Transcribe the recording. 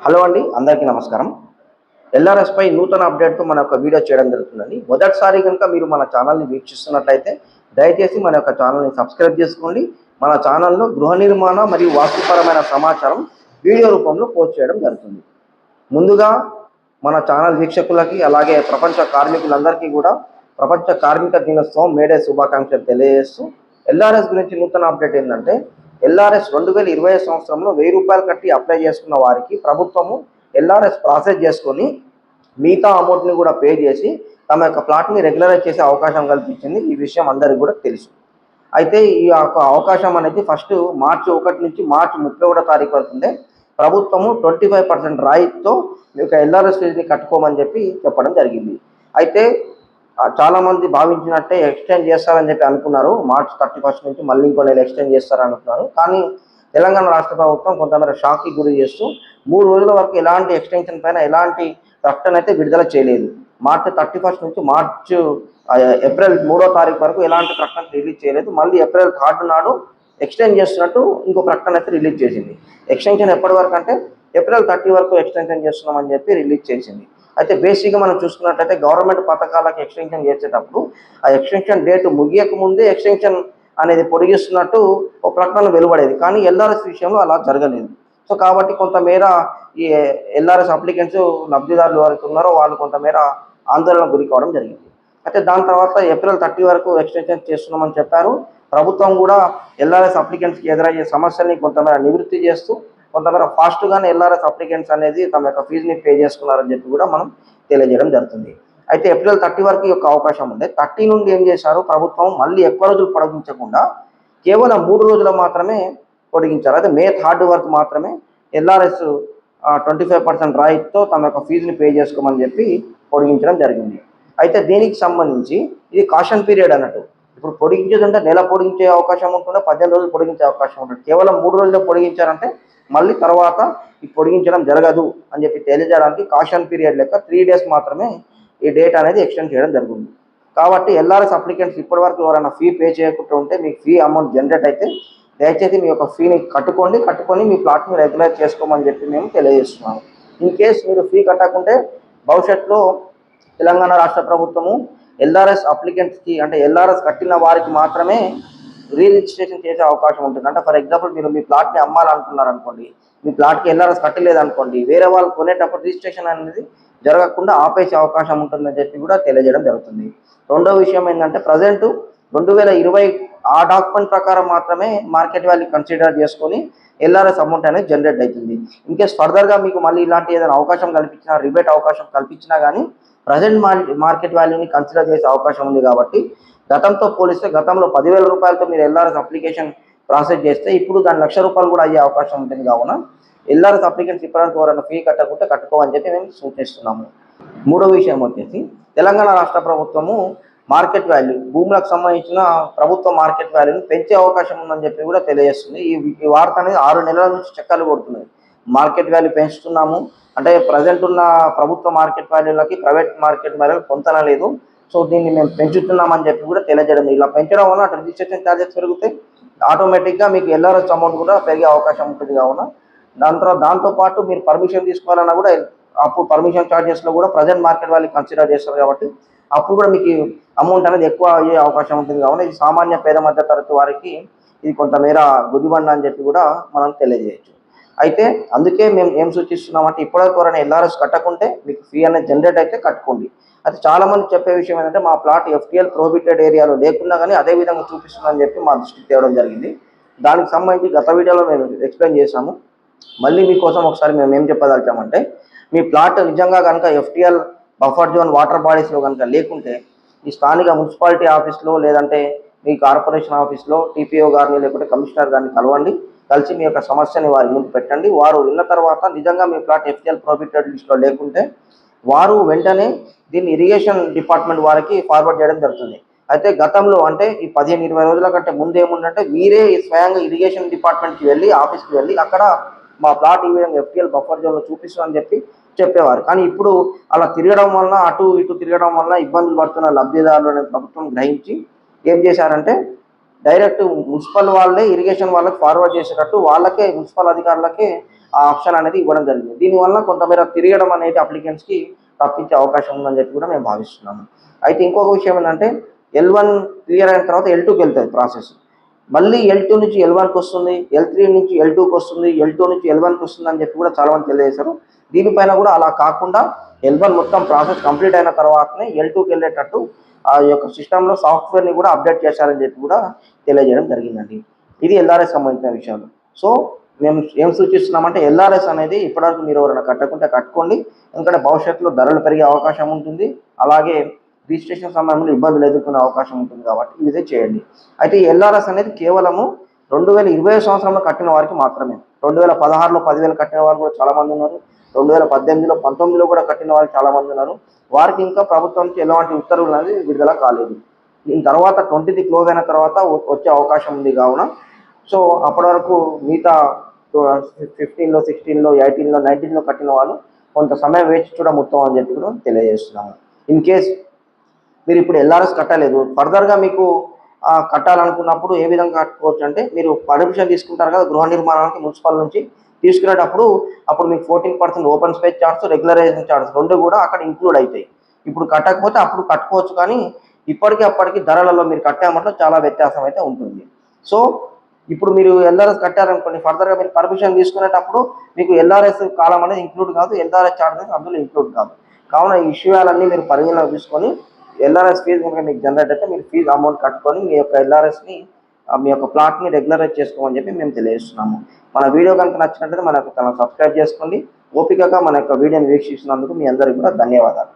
Hello అండి, అందరికీ నమస్కారం. ఎల్ఆర్ఎస్ పై నూతన అప్డేట్తో మన యొక్క వీడియో చేయడం జరుగుతుందండి. మొదటిసారి కనుక మీరు మన ఛానల్ని వీక్షిస్తున్నట్లయితే దయచేసి మన యొక్క ఛానల్ని సబ్స్క్రైబ్ చేసుకోండి. మన ఛానల్లో గృహ నిర్మాణ మరియు వాస్తుపరమైన సమాచారం వీడియో రూపంలో పోస్ట్ చేయడం జరుగుతుంది. ముందుగా మన ఛానల్ వీక్షకులకి అలాగే ప్రపంచ కార్మికులందరికీ కూడా ప్రపంచ కార్మిక దినోత్సవం మేడే శుభాకాంక్షలు తెలియజేస్తూ ఎల్ఆర్ఎస్ గురించి నూతన అప్డేట్ ఏంటంటే ఎల్ఆర్ఎస్ 2020 సంవత్సరంలో ₹1000 కట్టి అప్లై చేసుకున్న వారికి ప్రభుత్వము ఎల్ఆర్ఎస్ ప్రాసెస్ చేసుకొని మిగతా అమౌంట్ని కూడా పే చేసి తమ యొక్క ప్లాట్ని రెగ్యులరైజ్ చేసే అవకాశం కల్పించింది. ఈ విషయం అందరికీ కూడా తెలుసు. అయితే ఈ యొక్క అవకాశం అనేది ఫస్ట్ మార్చి 1 నుంచి మార్చి 31 తారీఖు వరకు ఉండే ప్రభుత్వము 25% రాయితీతో మీ యొక్క ఎల్ఆర్ఎస్ ఫీజుని కట్టుకోమని చెప్పడం జరిగింది. అయితే చాలామంది భావించినట్టే ఎక్స్టెండ్ చేస్తారని చెప్పి అనుకున్నారు. మార్చి 31 నుంచి మళ్ళీ ఇంకో నెల ఎక్స్టెండ్ చేస్తారని అనుకున్నారు. కానీ తెలంగాణ రాష్ట్ర ప్రభుత్వం కొంతమేర షాక్కి గురి చేస్తూ 3 రోజుల వరకు ఎలాంటి ఎక్స్టెన్షన్ పైన ఎలాంటి ప్రకటన అయితే విడుదల చేయలేదు. మార్చి 31 నుంచి ఏప్రిల్ 3వ తారీఖు వరకు ఎలాంటి ప్రకటన రిలీజ్ చేయలేదు. మళ్ళీ ఏప్రిల్ 3 నాడు ఎక్స్టెండ్ చేస్తున్నట్టు ఇంకో ప్రకటన అయితే రిలీజ్ చేసింది. ఎక్స్టెన్షన్ ఎప్పటి వరకు అంటే ఏప్రిల్ 30 వరకు ఎక్స్టెన్షన్ చేస్తున్నామని చెప్పి రిలీజ్ చేసింది. అయితే బేసిక్గా మనం చూసుకున్నట్లయితే గవర్నమెంట్ పథకాలకు ఎక్స్టెన్షన్ చేసేటప్పుడు ఆ ఎక్స్టెన్షన్ డేట్ ముగియక ముందే ఎక్స్టెన్షన్ అనేది పొడిగిస్తున్నట్టు ఒక ప్రకటన వెలువడేది. కానీ ఎల్ఆర్ఎస్ విషయంలో అలా జరగలేదు. సో కాబట్టి కొంతమేర ఈ ఎల్ఆర్ఎస్ అప్లికెంట్స్ లబ్ధిదారులు ఎవరైతే ఉన్నారో వాళ్ళు కొంతమేర ఆందోళన గురి కావడం జరిగింది. అయితే దాని తర్వాత ఏప్రిల్ 30 వరకు ఎక్స్టెన్షన్ చేస్తున్నామని చెప్పారు. ప్రభుత్వం కూడా ఎల్ఆర్ఎస్ అప్లికెంట్స్కి ఎదురయ్యే సమస్యల్ని కొంతమేర నివృత్తి చేస్తూ కొంతమేర ఫాస్ట్గానే ఎల్ఆర్ఎస్ అప్లికెంట్స్ అనేది తమ యొక్క ఫీజుని పే చేసుకున్నారని చెప్పి కూడా మనం తెలియజేయడం జరుగుతుంది. అయితే ఏప్రిల్ 30 వరకు యొక్క అవకాశం ఉంది. 30 నుండి ఏం చేశారు, ప్రభుత్వం మళ్ళీ ఎక్కువ రోజులు పొడిగించకుండా కేవలం 3 రోజులు మాత్రమే పొడిగించారు. అయితే మే 3 వరకు మాత్రమే ఎల్ఆర్ఎస్ 25% రాయితీతో తమ యొక్క ఫీజుని పే చేసుకోమని చెప్పి పొడిగించడం జరిగింది. అయితే దీనికి సంబంధించి ఇది కాషన్ పీరియడ్ అన్నట్టు. ఇప్పుడు పొడిగించేదంటే నెల పొడిగించే అవకాశం ఉంటుందో 18 రోజులు పొడిగించే అవకాశం ఉంటుంది. కేవలం 3 రోజులు పొడిగించారంటే మళ్ళీ తర్వాత ఈ పొడిగించడం జరగదు అని చెప్పి తెలియజేయడానికి కాషన్ పీరియడ్ లెక్క 3 డేస్ మాత్రమే ఈ డేట్ అనేది ఎక్స్టెండ్ చేయడం జరుగుతుంది. కాబట్టి ఎల్ఆర్ఎస్ అప్లికెంట్స్ ఇప్పటివరకు ఎవరైనా ఫీ పే చేయకుండా ఉంటే మీకు ఫీ అమౌంట్ జనరేట్ అయితే దయచేసి మీ యొక్క ఫీని కట్టుకొని మీ ప్లాట్ని రెగ్యులర్ చేసుకోమని చెప్పి మేము తెలియజేస్తున్నాము. ఇన్ కేస్ మీరు ఫీ కట్టకుంటే భవిష్యత్తులో తెలంగాణ రాష్ట్ర ప్రభుత్వము ఎల్ఆర్ఎస్ అప్లికెంట్స్కి అంటే ఎల్ఆర్ఎస్ కట్టిన వారికి మాత్రమే రిజిస్ట్రేషన్ చేసే అవకాశం ఉంటుంది. అంటే ఫర్ ఎగ్జాంపుల్ మీరు మీ ప్లాట్ని అమ్మాలనుకున్నారనుకోండి, మీ ప్లాట్కి ఎల్ఆర్ఎస్ కట్టలేదనుకోండి, వేరే వాళ్ళు కొనేటప్పుడు రిజిస్ట్రేషన్ అనేది జరగకుండా ఆపేసే అవకాశం ఉంటుందని చెప్పి కూడా తెలియజేయడం జరుగుతుంది. రెండో విషయం ఏంటంటే ప్రజెంట్ 2020 ఆ డాక్యుమెంట్ ప్రకారం మాత్రమే మార్కెట్ వాల్యూ కన్సిడర్ చేసుకొని ఎల్ఆర్ఎస్ అమౌంట్ అనేది జనరేట్ అవుతుంది. ఇన్కేస్ ఫర్దర్గా మీకు మళ్ళీ ఇలాంటి ఏదైనా అవకాశం కల్పించినా రిబేట్ అవకాశం కల్పించినా కానీ ప్రజెంట్ మార్కెట్ వాల్యూని కన్సిడర్ చేసే అవకాశం ఉంది. కాబట్టి గతంతో పోలిస్తే గతంలో ₹10,000తో మీరు ఎల్ఆర్ఎస్ అప్లికేషన్ ప్రాసెస్ చేస్తే ఇప్పుడు దాని ₹1,00,000 కూడా అయ్యే అవకాశం ఉంటుంది. కావున ఎల్ఆర్ఎస్ అప్లికెంట్స్ ఇప్పటివరకు ఎవరైనా ఫీ కట్టకుంటే కట్టుకోమని చెప్పి మేము సూచిస్తున్నాము. మూడో విషయం వచ్చేసి తెలంగాణ రాష్ట్ర ప్రభుత్వము మార్కెట్ వాల్యూ భూములకు సంబంధించిన ప్రభుత్వ మార్కెట్ వాల్యూని పెంచే అవకాశం ఉందని చెప్పి కూడా తెలియజేస్తుంది. ఈ వార్త అనేది 6 నెలల నుంచి చక్కర్లు కొడుతున్నది. మార్కెట్ వాల్యూ పెంచుతున్నాము అంటే ప్రజెంట్ ఉన్న ప్రభుత్వ మార్కెట్ వాల్యూలకి ప్రైవేట్ మార్కెట్ వాల్యూలు పొంతన లేదు. సో దీన్ని మేము పెంచుతున్నామని చెప్పి కూడా తెలియజేయడం. ఇలా పెంచడం వల్ల రిజిస్ట్రేషన్ ఛార్జెస్ పెరుగుతాయి, ఆటోమేటిక్గా మీకు ఎల్ఆర్ఎస్ అమౌంట్ కూడా పెరిగే అవకాశం ఉంటుంది. కావున దాంతోపాటు మీరు పర్మిషన్ తీసుకోవాలన్నా కూడా అప్పుడు పర్మిషన్ ఛార్జెస్లో కూడా ప్రజెంట్ మార్కెట్ వాల్యూ కన్సిడర్ చేస్తారు. కాబట్టి అప్పుడు కూడా మీకు అమౌంట్ అనేది ఎక్కువ అయ్యే అవకాశం ఉంటుంది. కావున ఇది సామాన్య పేద మధ్య తరగతి వారికి ఇది కొంతమేర గుదిబండ అని చెప్పి కూడా మనం తెలియజేయచ్చు. అయితే అందుకే మేము ఏం సూచిస్తున్నామంటే ఇప్పటివరకు ఎవరైనా ఎల్ఆర్ఎస్ కట్టకుంటే మీకు ఫీ అనేది జనరేట్ అయితే కట్టుకోండి. అయితే చాలామంది చెప్పే విషయం ఏంటంటే మా ప్లాట్ FTL ప్రొహిబిటెడ్ ఏరియాలో లేకున్నా కానీ అదే విధంగా చూపిస్తుందని చెప్పి మా దృష్టికి తేవడం జరిగింది. దానికి సంబంధించి గత వీడియోలో మేము ఎక్స్ప్లెయిన్ చేశాము. మళ్ళీ మీకోసం ఒకసారి మేము ఏం చెప్పదలిచామంటే మీ ప్లాట్ నిజంగా కనుక FTL బఫర్ జోన్ వాటర్ బాడీస్లో కనుక లేకుంటే ఈ స్థానిక మున్సిపాలిటీ ఆఫీస్లో లేదంటే మీ కార్పొరేషన్ ఆఫీస్లో TPO గారిని లేకుంటే కమిషనర్ గారిని కలిసి మీ యొక్క సమస్యని వారి ముందు పెట్టండి. వారు విన్న తర్వాత నిజంగా మీ ప్లాట్ FTL ప్రొహిబిటెడ్ లిస్ట్లో లేకుంటే వారు వెంటనే దీన్ని ఇరిగేషన్ డిపార్ట్మెంట్ వారికి ఫార్వర్డ్ చేయడం జరుగుతుంది. అయితే గతంలో అంటే ఈ 15-20 రోజుల కంటే ముందు ఏముందంటే మీరే స్వయంగా ఇరిగేషన్ డిపార్ట్మెంట్కి వెళ్ళి ఆఫీస్కి వెళ్ళి అక్కడ మా ప్లాట్ ఈ విధంగా FTL బఫర్ జోన్లో చూపిస్తామని చెప్పేవారు. కానీ ఇప్పుడు అలా తిరగడం వలన అటు ఇటు తిరగడం వలన ఇబ్బందులు పడుతున్న లబ్ధిదారులను ప్రభుత్వం గ్రహించి ఏం చేశారంటే డైరెక్ట్ మున్సిపల్ వాళ్ళే ఇరిగేషన్ వాళ్ళకి ఫార్వర్డ్ చేసేటట్టు వాళ్ళకే మున్సిపల్ అధికారులకే ఆ ఆప్షన్ అనేది ఇవ్వడం జరిగింది. దీనివల్ల కొంతమేర తిరగడం అనేది అప్లికెంట్స్కి తప్పించే అవకాశం ఉందని చెప్పి కూడా మేము భావిస్తున్నాము. అయితే ఇంకొక విషయం ఏంటంటే L1 క్లియర్ అయిన తర్వాత L2కి వెళ్తుంది ప్రాసెస్. మళ్ళీ L2 నుంచి L1కి వస్తుంది, L3 నుంచి L2కి వస్తుంది, L2 నుంచి L1కి వస్తుంది అని చెప్పి కూడా చాలామంది తెలియజేశారు. దీనిపైన కూడా అలా కాకుండా L1 మొత్తం ప్రాసెస్ కంప్లీట్ అయిన తర్వాతనే L2కి వెళ్ళేటట్టు ఆ యొక్క సిస్టంలో సాఫ్ట్వేర్ని కూడా అప్డేట్ చేశారని చెప్పి కూడా తెలియజేయడం జరిగిందండి. ఇది ఎల్ఆర్ఎస్ సంబంధించిన విషయాలు. సో మేము ఏం సూచిస్తున్నామంటే ఎల్ఆర్ఎస్ అనేది ఇప్పటివరకు మీరు ఎవరైనా కట్టకుంటే కట్టుకోండి. ఎందుకంటే భవిష్యత్తులో ధరలు పెరిగే అవకాశం ఉంటుంది. అలాగే రిజిస్ట్రేషన్ సమయంలో ఇబ్బందులు ఎదుర్కొనే అవకాశం ఉంటుంది కాబట్టి ఇదే చేయండి. అయితే ఈ ఎల్ఆర్ఎస్ అనేది కేవలము 2020 సంవత్సరంలో కట్టిన వారికి మాత్రమే. 2016లో 10,000 కట్టిన వారు కూడా చాలామంది ఉన్నారు. 2018లో 19లో కూడా కట్టిన వారు చాలామంది ఉన్నారు. వారికి ఇంకా ప్రభుత్వం నుంచి ఎలాంటి ఉత్తర్వులు అనేది విడుదల కాలేదు. దీని తర్వాత 20ది క్లోజ్ అయిన తర్వాత వచ్చే అవకాశం ఉంది కావున సో అప్పటి వరకు మిగతా 15లో 16లో 18లో 19లో కట్టిన వాళ్ళు కొంత సమయం వేచి చూడడం ఉత్తమం అని చెప్పి కూడా తెలియజేస్తున్నాము. ఇన్ కేస్ మీరు ఇప్పుడు ఎల్ఆర్ఎస్ కట్టలేదు, ఫర్దర్గా మీకు కట్టాలనుకున్నప్పుడు ఏ విధంగా కట్టుకోవచ్చు అంటే మీరు పర్మిషన్ తీసుకుంటారు కదా గృహ నిర్మాణానికి మున్సిపల్ నుంచి తీసుకునేటప్పుడు అప్పుడు మీకు 14% open space charge, regularisation charge రెండు కూడా అక్కడ ఇంక్లూడ్ అవుతాయి. ఇప్పుడు కట్టకపోతే అప్పుడు కట్టుకోవచ్చు, కానీ ఇప్పటికీ అప్పటికి ధరలలో మీరు కట్టామంటే చాలా వ్యత్యాసం అయితే ఉంటుంది. సో ఇప్పుడు మీరు ఎల్ఆర్ఎస్ కట్టారనుకోండి, ఫర్దర్గా మీరు పర్మిషన్ తీసుకునేటప్పుడు మీకు ఎల్ఆర్ఎస్ కాలం అనేది ఇంక్లూడ్ కాదు, ఎల్ఆర్ఎస్ చార్జెస్ అందులో ఇంక్లూడ్ కాదు. కావున ఈ విషయాలన్నీ మీరు పరిగణలోకి తీసుకొని ఎల్ఆర్ఎస్ ఫీజు కనుక మీకు జనరేట్ అయితే మీరు ఫీజు అమౌంట్ కట్టుకొని మీ యొక్క ఎల్ఆర్ఎస్ని మీ యొక్క ప్లాట్ని రెగ్యులరైజ్ చేసుకోమని చెప్పి మేము తెలియజేస్తున్నాము. మన వీడియో కనుక నచ్చినట్లయితే మన యొక్క ఛానల్ సబ్స్క్రైబ్ చేసుకోండి. ఓపికగా మన యొక్క వీడియోని వీక్షిస్తున్నందుకు మీ అందరికీ కూడా ధన్యవాదాలు.